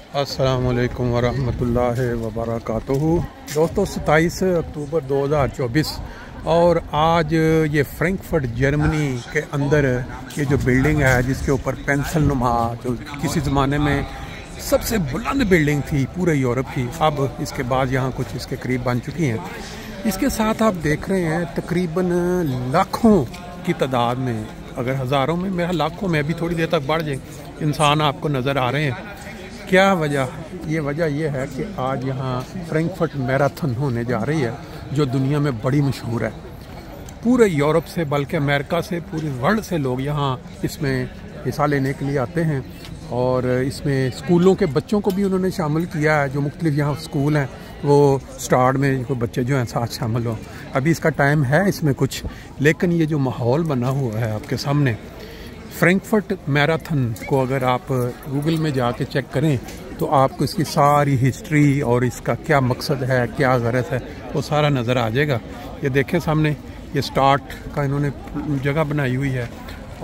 अस्सलामुअलैकुम वरहमतुल्लाहि वबरकातुहू। दोस्तों 27 अक्टूबर 2024 और आज ये फ्रैंकफर्ट जर्मनी के अंदर ये जो बिल्डिंग है जिसके ऊपर पेंसिल नुमा जो किसी ज़माने में सबसे बुलंद बिल्डिंग थी पूरे यूरोप की, अब इसके बाद यहाँ कुछ इसके करीब बन चुकी हैं। इसके साथ आप देख रहे हैं तकरीबन लाखों की तादाद में, अगर हज़ारों में, मेरा लाखों में अभी थोड़ी देर तक बढ़ जाए इंसान आपको नज़र आ रहे हैं। क्या वजह? ये वजह यह है कि आज यहाँ फ्रैंकफर्ट मैराथन होने जा रही है जो दुनिया में बड़ी मशहूर है। पूरे यूरोप से, बल्कि अमेरिका से, पूरे वर्ल्ड से लोग यहाँ इसमें हिस्सा लेने के लिए आते हैं और इसमें स्कूलों के बच्चों को भी उन्होंने शामिल किया है। जो मुख्तलिफ यहाँ स्कूल हैं वो स्टार्ट में कोई बच्चे जो हैं साथ शामिल हों। अभी इसका टाइम है इसमें कुछ, लेकिन ये जो माहौल बना हुआ है आपके सामने फ्रैंकफर्ट मैराथन को अगर आप गूगल में जाके चेक करें तो आपको इसकी सारी हिस्ट्री और इसका क्या मकसद है, क्या गरज है, वो सारा नज़र आ जाएगा। ये देखें सामने, ये स्टार्ट का इन्होंने जगह बनाई हुई है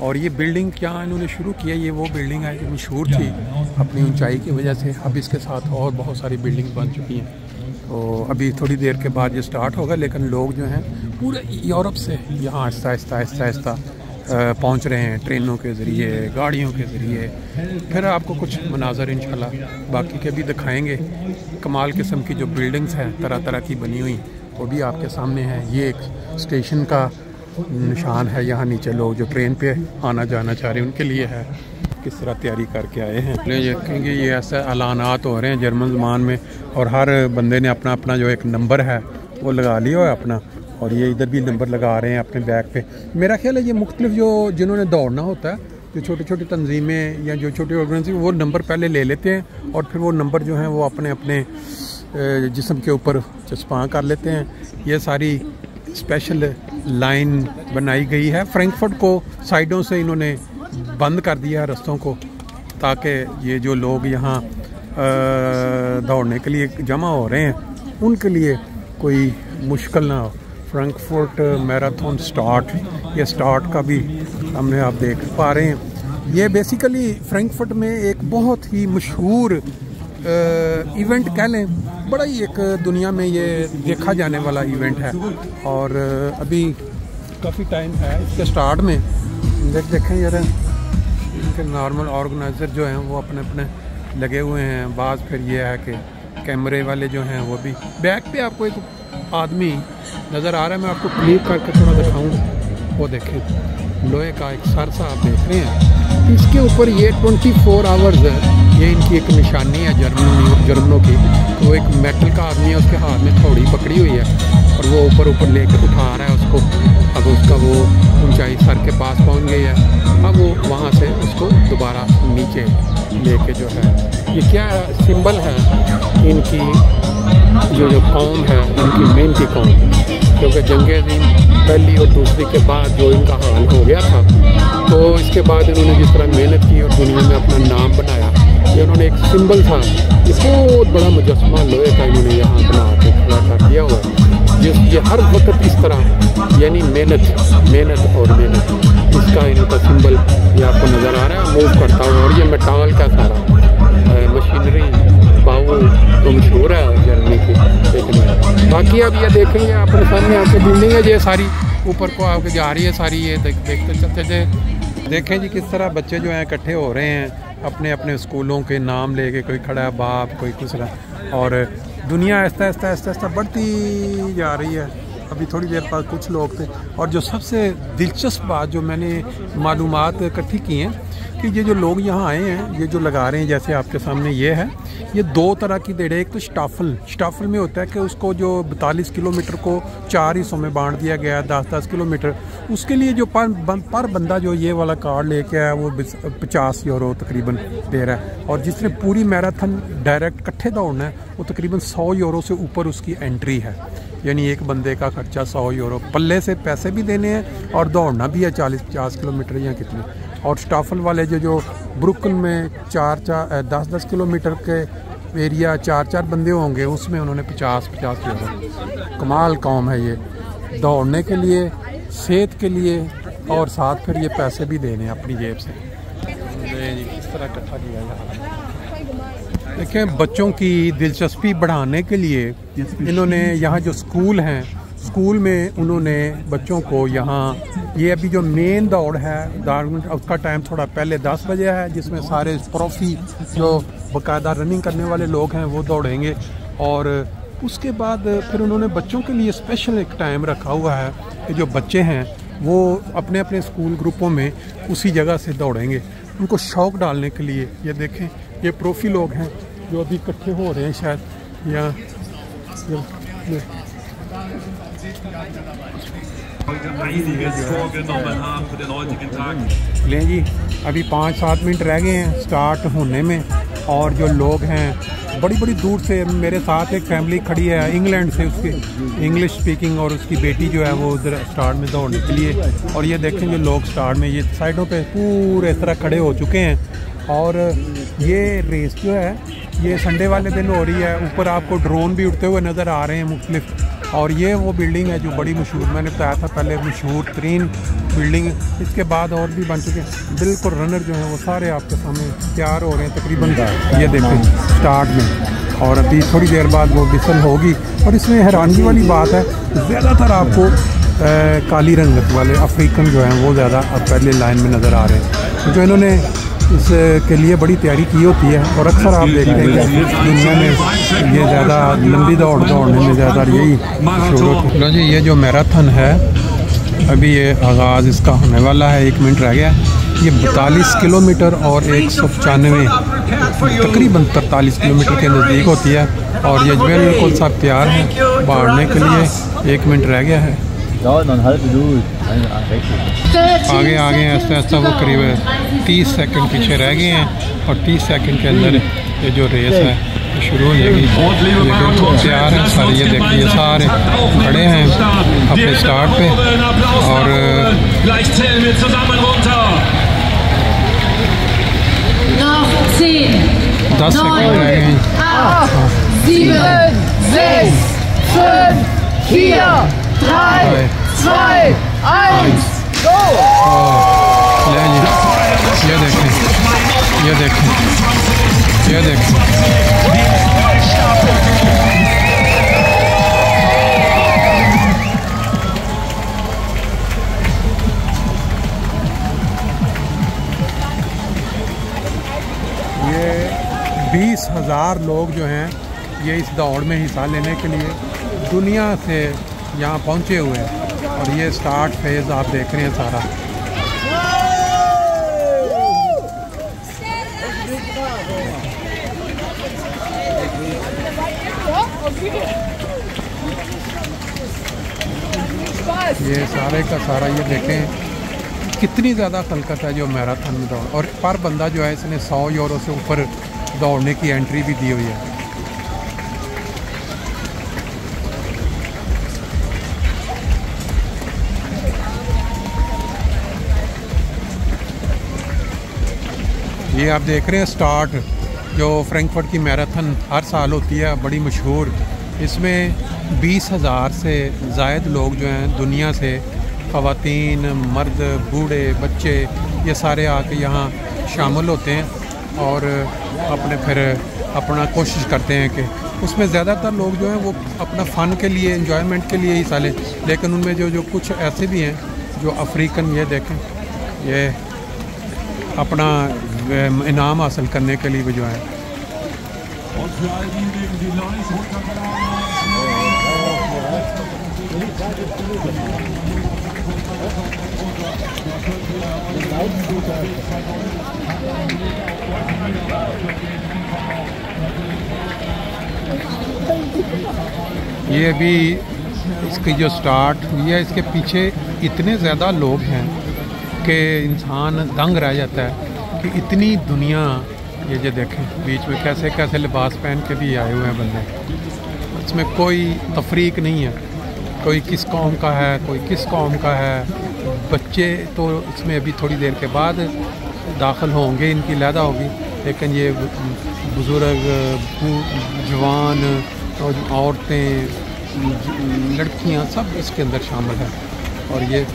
और ये बिल्डिंग क्या इन्होंने शुरू किया, ये वो बिल्डिंग है जो मशहूर थी अपनी ऊंचाई की वजह से। अब इसके साथ और बहुत सारी बिल्डिंग बन चुकी हैं। तो अभी थोड़ी देर के बाद ये स्टार्ट होगा, लेकिन लोग जो हैं पूरे यूरोप से यहाँ आहिस्ता आहिस्ता आहिस्ता आहिस्ता पहुँच रहे हैं, ट्रेनों के ज़रिए, गाड़ियों के ज़रिए। फिर आपको कुछ मनाज़र इंशाल्लाह बाकी के भी दिखाएंगे। कमाल किस्म की जो बिल्डिंग्स हैं तरह तरह की बनी हुई वो भी आपके सामने है। ये एक स्टेशन का निशान है, यहाँ नीचे लोग जो ट्रेन पे आना जाना चाह रहे हैं उनके लिए है, किस तरह तैयारी करके आए हैं। देखेंगे ये ऐसे ऐलानात हो रहे हैं जर्मन ज़बान में और हर बंदे ने अपना अपना जो एक नंबर है वो लगा लिया है अपना, और ये इधर भी नंबर लगा रहे हैं अपने बैग पे। मेरा ख्याल है ये मुख्तलिफ जो जिन्होंने दौड़ना होता है, जो छोटी छोटी तंजीमें या जो छोटी ऑर्गेनाइजेशन, वो नंबर पहले ले लेते हैं और फिर वो नंबर जो हैं वो अपने अपने जिस्म के ऊपर चस्पा कर लेते हैं। ये सारी स्पेशल लाइन बनाई गई है। फ्रैंकफर्ट को साइडों से इन्होंने बंद कर दिया है रस्तों को, ताकि ये जो लोग यहाँ दौड़ने के लिए जमा हो रहे हैं उनके लिए कोई मुश्किल ना हो। फ्रैंकफर्ट मैराथन स्टार्ट, ये स्टार्ट का भी हमने आप देख पा रहे हैं। ये बेसिकली फ्रैंकफर्ट में एक बहुत ही मशहूर इवेंट कह लें, बड़ा ही एक दुनिया में ये देखा जाने वाला इवेंट है और अभी काफ़ी टाइम है इसके स्टार्ट में। देखें यार, इनके नॉर्मल ऑर्गेनाइज़र जो हैं वो अपने अपने लगे हुए हैं। बाज़ फिर ये है कि कैमरे वाले जो हैं वो भी। बैक पे आपको एक आदमी नज़र आ रहा है, मैं आपको क्लिक करके थोड़ा दिखाऊं। वो देखें, लोहे का एक सरसा आप देख रहे हैं, इसके ऊपर ये 24 आवर्स है, ये इनकी एक निशानी है जर्मनों की। तो एक मेटल का आदमी है, उसके हाथ में थोड़ी पकड़ी हुई है और वो ऊपर ऊपर लेकर उठा रहा है उसको। अब उसका वो ऊंचाई सर के पास पहुंच गई है, अब वो वहाँ से उसको दोबारा नीचे लेके जो है, ये क्या सिंबल है इनकी, जो कौम है इनकी मेहनती कौम, क्योंकि जंग-ए-अज़ीम पहली और दूसरी के बाद जो इनका हाल हो गया था, तो इसके बाद इन्होंने जिस तरह मेहनत की और दुनिया में अपना नाम बनाया, ये उन्होंने एक सिंबल था, एक बहुत बड़ा मुजस्समा लोहे का इन्होंने यहाँ बना के खड़ा कर दिया हुआ है, जिस ये हर वक्त इस तरह यानी मेहनत और मेहनत, इसका इनका सिंबल ये आपको नज़र आ रहा है मूव करता हुआ। और ये मेटाल का सारा मशीनरी पावर तो मशहूर है जर्मनी की। लेकिन बाकी अब ये देखेंगे अपने सामने आपके बिल्डिंग है, ये सारी ऊपर को आके जा रही है सारी, ये देखते चलते थे। देखें जी किस तरह बच्चे जो हैं इकट्ठे हो रहे हैं अपने अपने स्कूलों के नाम लेके, कोई खड़ा है बाप, कोई कुछ रहा, और दुनिया आहिस्ता आहिस्ता आहिस्ता आहिस्ता बढ़ती जा रही है। अभी थोड़ी देर बाद कुछ लोग थे, और जो सबसे दिलचस्प बात जो मैंने मालूमात इकट्ठी की हैं कि ये जो लोग यहाँ आए हैं, ये जो लगा रहे हैं, जैसे आपके सामने ये है, ये दो तरह की डेढ़, एक तो स्टाफल में होता है कि उसको जो 42 किलोमीटर को 4 हिस्सों में बांट दिया गया है, 10-10 किलोमीटर। उसके लिए जो पर बंदा जो ये वाला कार्ड लेके आया वो 50 यूरो तकरीबन दे रहा है, और जिसने पूरी मैराथन डायरेक्ट इकट्ठे दौड़ना है वो तकरीबन 100 यूरो से ऊपर उसकी एंट्री है, यानी एक बंदे का खर्चा 100 यूरो, पल्ले से पैसे भी देने हैं और दौड़ना भी है 40-50 किलोमीटर या कितने। और स्टाफल वाले जो ब्रुकन में 10-10 किलोमीटर के एरिया 4-4 बंदे होंगे, उसमें उन्होंने 50-50 यूरो। कमाल कौम है ये, दौड़ने के लिए, सेहत के लिए, और साथ फिर ये पैसे भी देने अपनी जेब से। इस तरह इकट्ठा किया देखें, बच्चों की दिलचस्पी बढ़ाने के लिए इन्होंने यहाँ जो स्कूल हैं, स्कूल में उन्होंने बच्चों को यहाँ, ये अभी जो मेन दौड़ है उसका टाइम थोड़ा पहले 10 बजे है, जिसमें सारे प्रोफी जो बाकायदा रनिंग करने वाले लोग हैं वो दौड़ेंगे। और उसके बाद फिर उन्होंने बच्चों के लिए स्पेशल एक टाइम रखा हुआ है कि जो बच्चे हैं वो अपने अपने स्कूल ग्रुपों में उसी जगह से दौड़ेंगे, उनको शौक़ डालने के लिए। ये देखें, ये प्रोफी लोग हैं जो अभी इकट्ठे हो रहे हैं शायद या लें जी। अभी 5-7 मिनट रह गए हैं स्टार्ट होने में, और जो लोग हैं बड़ी बड़ी दूर से, मेरे साथ एक फैमिली खड़ी है इंग्लैंड से, उसकी इंग्लिश स्पीकिंग, और उसकी बेटी जो है वो उधर स्टार्ट में दौड़ने के लिए। और ये देखें जो लोग स्टार्ट में ये साइडों पे पूरे इस तरह खड़े हो चुके हैं। और ये रेस जो है ये संडे वाले दिन हो रही है। ऊपर आपको ड्रोन भी उड़ते हुए नज़र आ रहे हैं मुख्तलिफ। और ये वो बिल्डिंग है जो बड़ी मशहूर, मैंने बताया था पहले, मशहूर तरीन बिल्डिंग। इसके बाद और भी बन चुके हैं। बिल्कुल रनर जो हैं वो सारे आपके सामने तैयार हो रहे हैं तकरीबन, ये देखें स्टार्ट में। और अभी थोड़ी देर बाद वो बिसल होगी। और इसमें हैरानी वाली बात है, ज़्यादातर आपको काली रंगत वाले अफ्रीकन जो हैं वो ज़्यादा अब पहले लाइन में नज़र आ रहे हैं, जो इन्होंने इसके लिए बड़ी तैयारी की होती है। और अक्सर आप देखते हैं कि दुनिया में ये ज़्यादा लंबी दौड़ने में ज़्यादा यही शोर होती है। जी, ये जो मैराथन है अभी ये आगाज़ इसका होने वाला है, 1 मिनट रह गया। ये 42 किलोमीटर और 195 तकरीबन 43 किलोमीटर के नज़दीक होती है। और ये बिल्कुल सब तैयार है भागने के लिए। 1 मिनट रह गया है। आगे आगे ऐसा ऐसा वो करीब 30 सेकंड पीछे रह गए हैं। और 30 सेकंड के अंदर ये जो रेस है शुरू हो जाएगी। ये बिल्कुल तैयार है सारे, ये देखिए सारे खड़े हैं अपने स्टार्ट पे। और 10 सेकंड रह गए हैं। 7, 6, 5, 4, 3, 2, 1, go! ये देखें, ये देखें, ये देखें। ये 20,000 लोग जो हैं ये इस दौड़ में हिस्सा लेने के लिए दुनिया से यहाँ पहुँचे हुए हैं। और ये स्टार्ट फेज़ आप देख रहे हैं सारा। ये सारे का सारा, ये देखें कितनी ज़्यादा खलकत है जो मैराथन में दौड़। और पर बंदा जो है इसने 100 यूरो से ऊपर दौड़ने की एंट्री भी दी हुई है। ये आप देख रहे हैं स्टार्ट, जो फ्रैंकफर्ट की मैराथन हर साल होती है, बड़ी मशहूर। इसमें 20,000 से ज़ायद लोग जो हैं दुनिया से, ख़वातीन, मर्द, बूढ़े, बच्चे, ये सारे आके यहाँ शामिल होते हैं। और फिर अपना कोशिश करते हैं कि उसमें ज़्यादातर लोग जो हैं वो अपना फ़न के लिए, एंजॉयमेंट के लिए हिस्सा लें। लेकिन उनमें जो कुछ ऐसे भी हैं जो अफ्रीकन, ये देखें, ये अपना इनाम हासिल करने के लिए भी जो है। ये भी इसकी जो स्टार्ट हुई है, इसके पीछे इतने ज़्यादा लोग हैं कि इंसान दंग रह जाता है कि इतनी दुनिया। ये जो देखें बीच में कैसे कैसे लिबास पहन के भी आए हुए हैं बंदे। इसमें कोई तफरीक नहीं है, कोई किस कौम का है, कोई किस कौम का है। बच्चे तो इसमें अभी थोड़ी देर के बाद दाखिल होंगे, इनकी लैदा होगी। लेकिन ये बुज़ुर्ग, जवान, औरतें, लड़कियां सब इसके अंदर शामिल हैं। और ये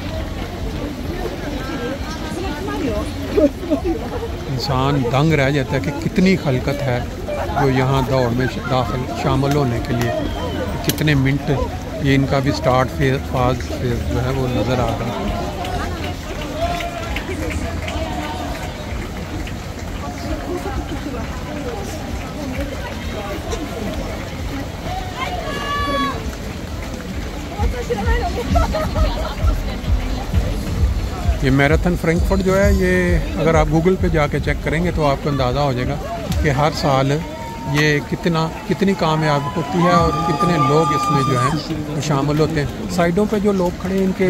इंसान दंग रह जाता है कि कितनी खलकत है जो यहाँ दौड़ में दाखिल शामिल होने के लिए कितने मिनट, ये इनका भी स्टार्ट फेज जो है वो नज़र आ रहा है। ये मैराथन फ्रैंकफर्ट जो है, ये अगर आप गूगल पे जाके चेक करेंगे तो आपको अंदाज़ा हो जाएगा कि हर साल ये कितनी कामयाब होती है और कितने लोग इसमें जो हैं शामिल होते हैं। साइडों पे जो लोग खड़े हैं, इनके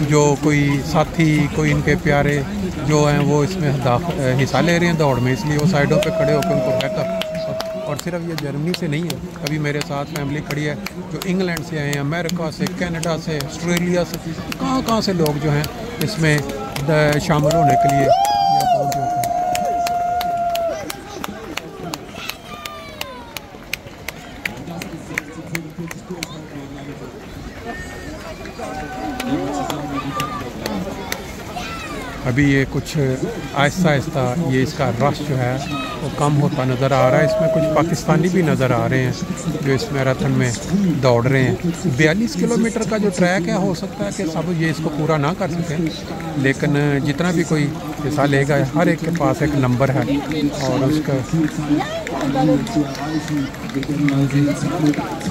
जो कोई साथी, कोई इनके प्यारे जो हैं वो इसमें हिस्सा ले रहे हैं दौड़ में, इसलिए वो साइडों पे खड़े होकर उनको बैकअप। और सिर्फ ये जर्मनी से नहीं है, अभी मेरे साथ फैमिली खड़ी है जो इंग्लैंड से आए हैं, अमेरिका से, कनाडा से, ऑस्ट्रेलिया से, कहाँ से लोग जो हैं इसमें शामिल होने के लिए पहुँचे होते हैं। अभी ये कुछ आहिस्ता आहिस्ता ये इसका रश जो है वो कम होता नज़र आ रहा है। इसमें कुछ पाकिस्तानी भी नज़र आ रहे हैं जो इस मैराथन में दौड़ रहे हैं। 42 किलोमीटर का जो ट्रैक है, हो सकता है कि सब ये इसको पूरा ना कर सकें, लेकिन जितना भी कोई हिस्सा लेगा, हर एक के पास एक नंबर है और उसका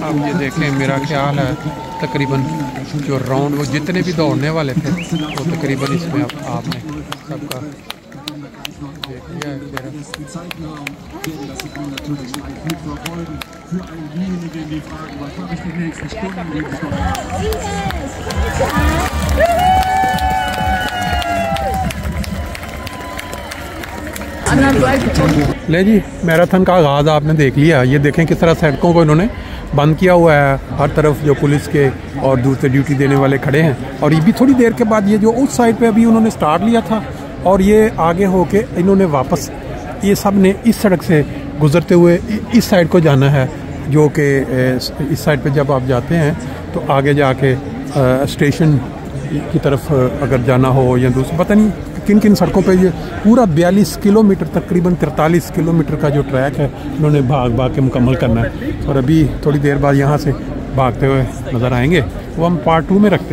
आप ये देखें, मेरा ख्याल है तकरीबन जो राउंड वो जितने भी दौड़ने वाले थे वो तकरीबन इसमें आपने सबका देख लिया है। ले जी, मैराथन का आगाज़ आपने देख लिया। ये देखें किस तरह सड़कों को इन्होंने बंद किया हुआ है, हर तरफ जो पुलिस के और दूसरे ड्यूटी देने वाले खड़े हैं। और ये भी थोड़ी देर के बाद ये जो उस साइड पे अभी उन्होंने स्टार्ट लिया था और ये आगे होके इन्होंने वापस ये सब ने इस सड़क से गुजरते हुए इस साइड को जाना है, जो कि इस साइड पे जब आप जाते हैं तो आगे जाके स्टेशन की तरफ अगर जाना हो या दूसरी पता नहीं किन किन सड़कों पे ये पूरा 42 किलोमीटर तकरीबन 43 किलोमीटर का जो ट्रैक है उन्होंने भाग के मुकम्मल करना है। और अभी थोड़ी देर बाद यहाँ से भागते हुए नज़र आएंगे, वो हम पार्ट 2 में रखते हैं।